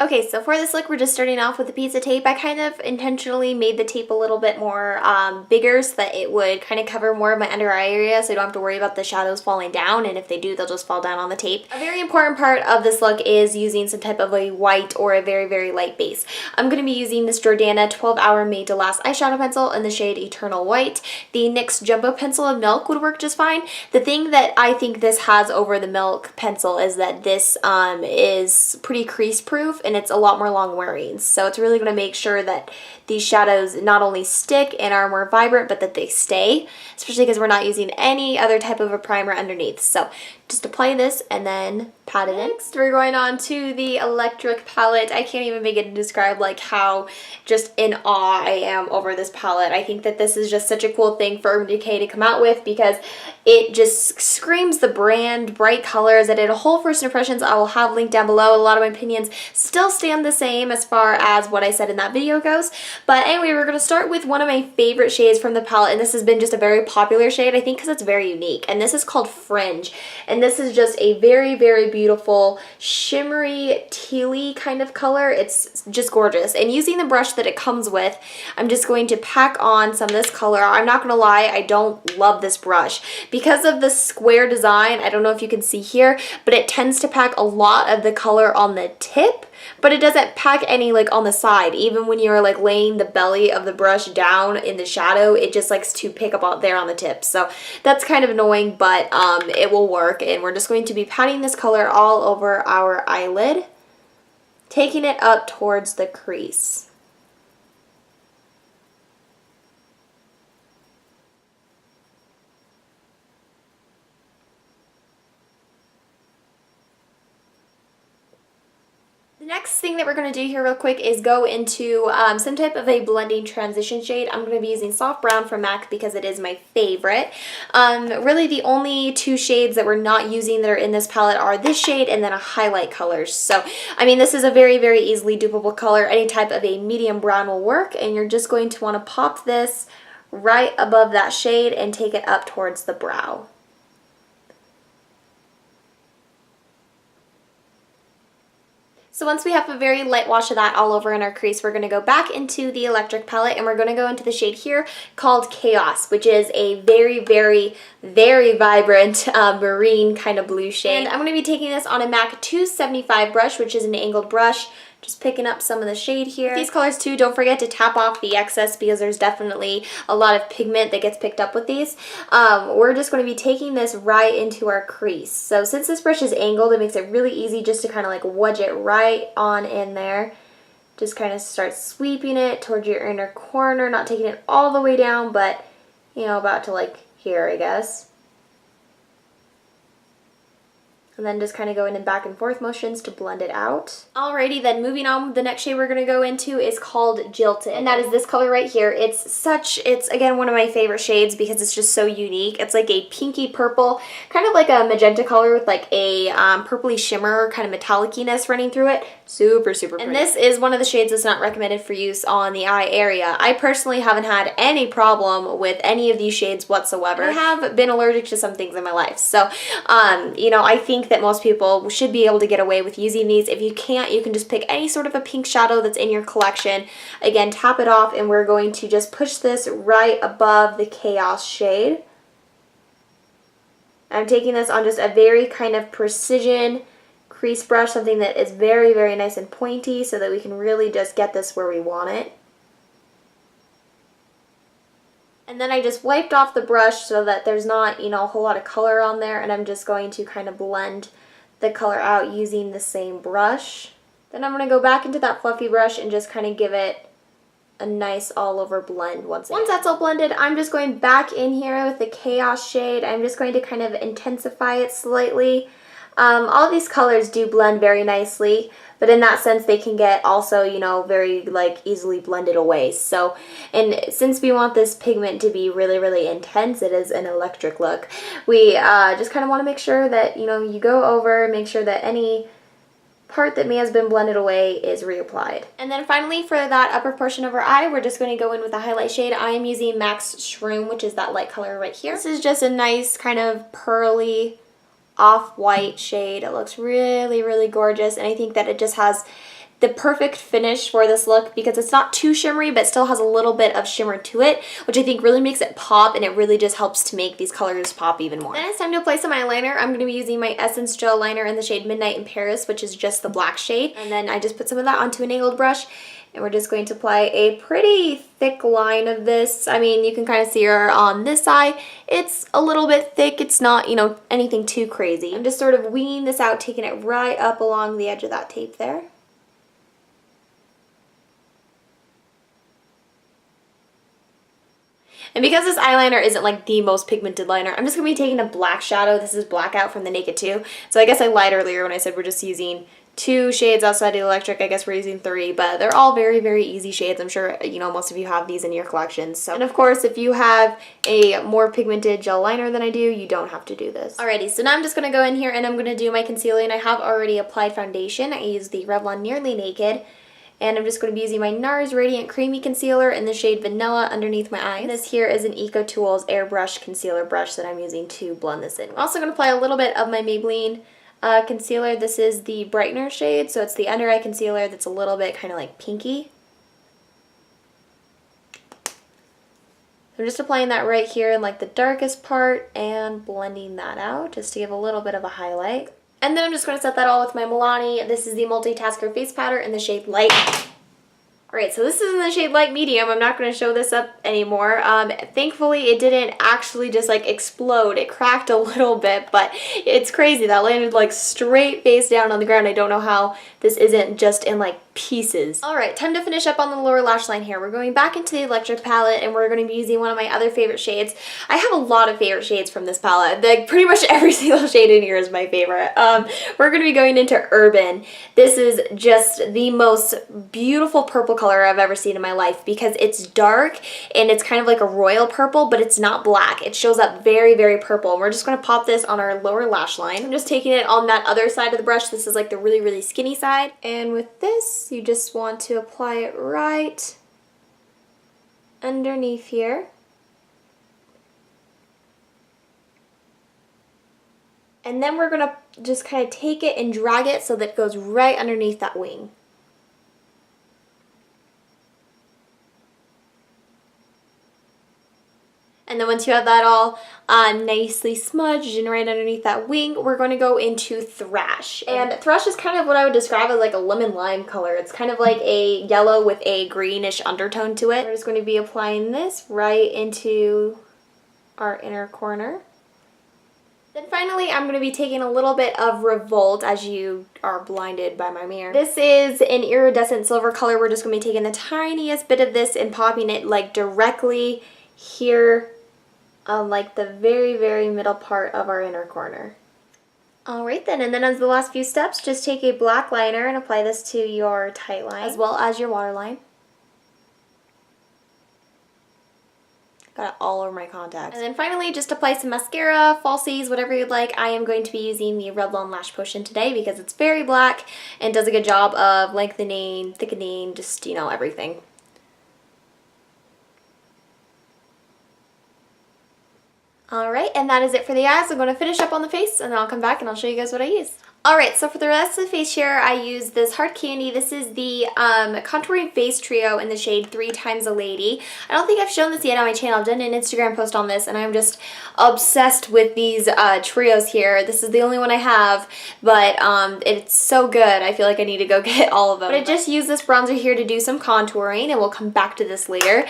Okay, so for this look, we're just starting off with a piece of tape. I kind of intentionally made the tape a little bit more bigger so that it would kind of cover more of my under eye area so I don't have to worry about the shadows falling down, and if they do, they'll just fall down on the tape. A very important part of this look is using some type of a white or a very, very light base. I'm going to be using this Jordana 12 Hour Made to Last eyeshadow pencil in the shade Eternal White. The NYX Jumbo Pencil of Milk would work just fine. The thing that I think this has over the Milk pencil is that this is pretty crease proof, and it's a lot more long wearing. So it's really going to make sure that these shadows not only stick and are more vibrant, but that they stay, especially because we're not using any other type of a primer underneath. So just apply this and then pat it in. Next, we're going on to the Electric Palette. I can't even begin to describe like how just in awe I am over this palette. I think that this is just such a cool thing for Urban Decay to come out with because it just screams the brand, bright colors. I did a whole first impressions I will have linked down below. A lot of my opinions still stand the same as far as what I said in that video goes. But anyway, we're going to start with one of my favorite shades from the palette, and this has been just a very popular shade, I think, because it's very unique. And this is called Fringe. And this is just a very, very beautiful shimmery tealy kind of color. It's just gorgeous. And using the brush that it comes with, I'm just going to pack on some of this color. I'm not going to lie, I don't love this brush. Because of the square design, I don't know if you can see here, but it tends to pack a lot of the color on the tip, but it doesn't pack any like on the side. Even when you're like laying the belly of the brush down in the shadow, it just likes to pick up out there on the tip. So that's kind of annoying, but it will work. And we're just going to be patting this color all over our eyelid, taking it up towards the crease. The next thing that we're going to do here real quick is go into some type of a blending transition shade. I'm going to be using Soft Brown from MAC because it is my favorite. Really the only two shades that we're not using that are in this palette are this shade and then a highlight color. So, I mean, this is a very, very easily dupable color. Any type of a medium brown will work, and you're just going to want to pop this right above that shade and take it up towards the brow. So once we have a very light wash of that all over in our crease, we're going to go back into the Electric Palette and we're going to go into the shade here called Chaos, which is a very, very, very vibrant marine kind of blue shade. And I'm going to be taking this on a MAC 275 brush, which is an angled brush. Just picking up some of the shade here. With these colors too, don't forget to tap off the excess because there's definitely a lot of pigment that gets picked up with these. We're just going to be taking this right into our crease. So since this brush is angled, it makes it really easy just to kind of like wedge it right on in there. Just kind of start sweeping it towards your inner corner, not taking it all the way down, but you know, about to like here, I guess. And then just kind of going in back and forth motions to blend it out. Alrighty, then moving on, the next shade we're going to go into is called Jilted. And that is this color right here. It's again one of my favorite shades because it's just so unique. It's like a pinky purple, kind of like a magenta color with like a purpley shimmer, kind of metallic-iness running through it. Super, super pretty. And this is one of the shades that's not recommended for use on the eye area. I personally haven't had any problem with any of these shades whatsoever. I have been allergic to some things in my life. So, you know, I think that most people should be able to get away with using these. If you can't, you can just pick any sort of a pink shadow that's in your collection. Again, tap it off and we're going to just push this right above the Chaos shade. I'm taking this on just a very kind of precision crease brush, something that is very, very nice and pointy so that we can really just get this where we want it. And then I just wiped off the brush so that there's not, you know, a whole lot of color on there, and I'm just going to kind of blend the color out using the same brush. Then I'm going to go back into that fluffy brush and just kind of give it a nice all over blend once that's all blended, I'm just going back in here with the Chaos shade. I'm just going to kind of intensify it slightly. All these colors do blend very nicely, but in that sense they can get also, you know, very like easily blended away. So, and since we want this pigment to be really, really intense, it is an electric look, we just kind of want to make sure that, you know, you go over, make sure that any part that may have been blended away is reapplied. And then finally for that upper portion of our eye, we're just going to go in with a highlight shade. I am using MAC's Shroom, which is that light color right here. This is just a nice kind of pearly off-white shade. It looks really, really gorgeous, and I think that it just has the perfect finish for this look because it's not too shimmery but still has a little bit of shimmer to it, which I think really makes it pop, and it really just helps to make these colors pop even more. Then it's time to apply some eyeliner. I'm going to be using my Essence Gel Liner in the shade Midnight in Paris, which is just the black shade. And then I just put some of that onto an angled brush, and we're just going to apply a pretty thick line of this. I mean, you can kind of see her on this eye. It's a little bit thick. It's not, you know, anything too crazy. I'm just sort of winging this out, taking it right up along the edge of that tape there. And because this eyeliner isn't like the most pigmented liner, I'm just going to be taking a black shadow. This is Blackout from the Naked 2. So I guess I lied earlier when I said we're just using 2 shades outside the electric. I guess we're using 3, but they're all very, very easy shades. I'm sure, you know, most of you have these in your collections. So, and of course, if you have a more pigmented gel liner than I do, you don't have to do this. Alrighty, so now I'm just going to go in here and I'm going to do my concealing. I have already applied foundation. I used the Revlon Nearly Naked. And I'm just going to be using my NARS Radiant Creamy Concealer in the shade Vanilla underneath my eyes. And this here is an EcoTools Airbrush Concealer Brush that I'm using to blend this in. I'm also going to apply a little bit of my Maybelline concealer. This is the Brightener shade, so it's the under eye concealer that's a little bit kind of like pinky. I'm just applying that right here in like the darkest part and blending that out just to give a little bit of a highlight. And then I'm just going to set that all with my Milani. This is the Multitasker Face Powder in the shade Light. Alright, so this is in the shade Light Medium. I'm not going to show this up anymore. Thankfully, it didn't actually just like explode. It cracked a little bit, but it's crazy. That landed like straight face down on the ground. I don't know how this isn't just in like pieces. Alright, time to finish up on the lower lash line here. We're going back into the electric palette and we're going to be using one of my other favorite shades. I have a lot of favorite shades from this palette. Like pretty much every single shade in here is my favorite. We're going to be going into Urban. This is just the most beautiful purple color I've ever seen in my life because it's dark and it's kind of like a royal purple, but it's not black. It shows up very, very purple. And we're just going to pop this on our lower lash line. I'm just taking it on that other side of the brush. This is like the really, really skinny side. And with this, you just want to apply it right underneath here. And then we're going to just kind of take it and drag it so that it goes right underneath that wing. And then once you have that all nicely smudged and right underneath that wing, we're going to go into Thrash. And Thrash is kind of what I would describe as like a lemon lime color. It's kind of like a yellow with a greenish undertone to it. We're just going to be applying this right into our inner corner. Then finally, I'm going to be taking a little bit of Revolt as you are blinded by my mirror. This is an iridescent silver color. We're just going to be taking the tiniest bit of this and popping it like directly here on like the very, very middle part of our inner corner. Alright then, and then as the last few steps, just take a black liner and apply this to your tight line as well as your waterline. Got it all over my contacts. And then finally, just apply some mascara, falsies, whatever you'd like. I am going to be using the Revlon Lash Potion today because it's very black and does a good job of lengthening, thickening, just, you know, everything. Alright, and that is it for the eyes. I'm going to finish up on the face and then I'll come back and I'll show you guys what I use. Alright, so for the rest of the face here, I use this Hard Candy. This is the Contouring Face Trio in the shade 3 Times a Lady. I don't think I've shown this yet on my channel. I've done an Instagram post on this, and I'm just obsessed with these trios here. This is the only one I have, but it's so good. I feel like I need to go get all of them. But I just used this bronzer here to do some contouring, and we'll come back to this later.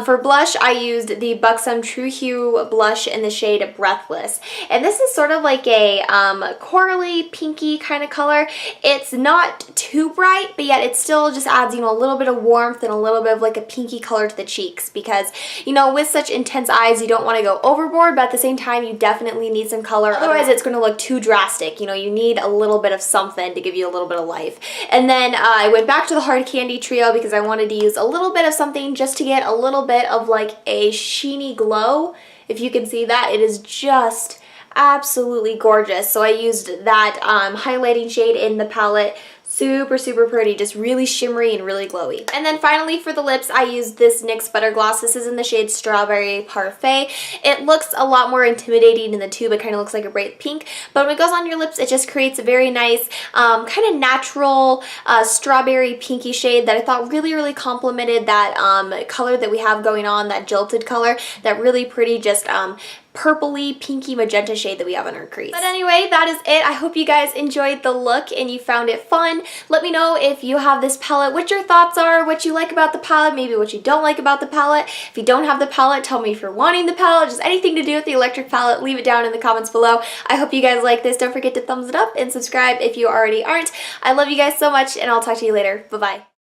For blush, I used the Buxom True Hue blush in the shade Breathless. And this is sort of like a corally, pinky kind of color. It's not too bright, but yet it still just adds, you know, a little bit of warmth and a little bit of like a pinky color to the cheeks because, you know, with such intense eyes, you don't want to go overboard, but at the same time, you definitely need some color. Otherwise, it's going to look too drastic. You know, you need a little bit of something to give you a little bit of life. And then I went back to the Hard Candy Trio because I wanted to use a little bit of something just to get a little bit of like a sheeny glow. If you can see that, it is just absolutely gorgeous. So I used that highlighting shade in the palette Super, super pretty, just really shimmery and really glowy. And then finally for the lips, I used this NYX Butter Gloss. This is in the shade Strawberry Parfait. It looks a lot more intimidating in the tube. It kind of looks like a bright pink, but when it goes on your lips, it just creates a very nice, kind of natural strawberry pinky shade that I thought really, really complemented that color that we have going on, that jilted color, that really pretty just purpley, pinky, magenta shade that we have on our crease. But anyway, that is it. I hope you guys enjoyed the look and you found it fun. Let me know if you have this palette, what your thoughts are, what you like about the palette, maybe what you don't like about the palette. If you don't have the palette, tell me if you're wanting the palette, just anything to do with the electric palette, leave it down in the comments below. I hope you guys like this. Don't forget to thumbs it up and subscribe if you already aren't. I love you guys so much, and I'll talk to you later. Bye-bye.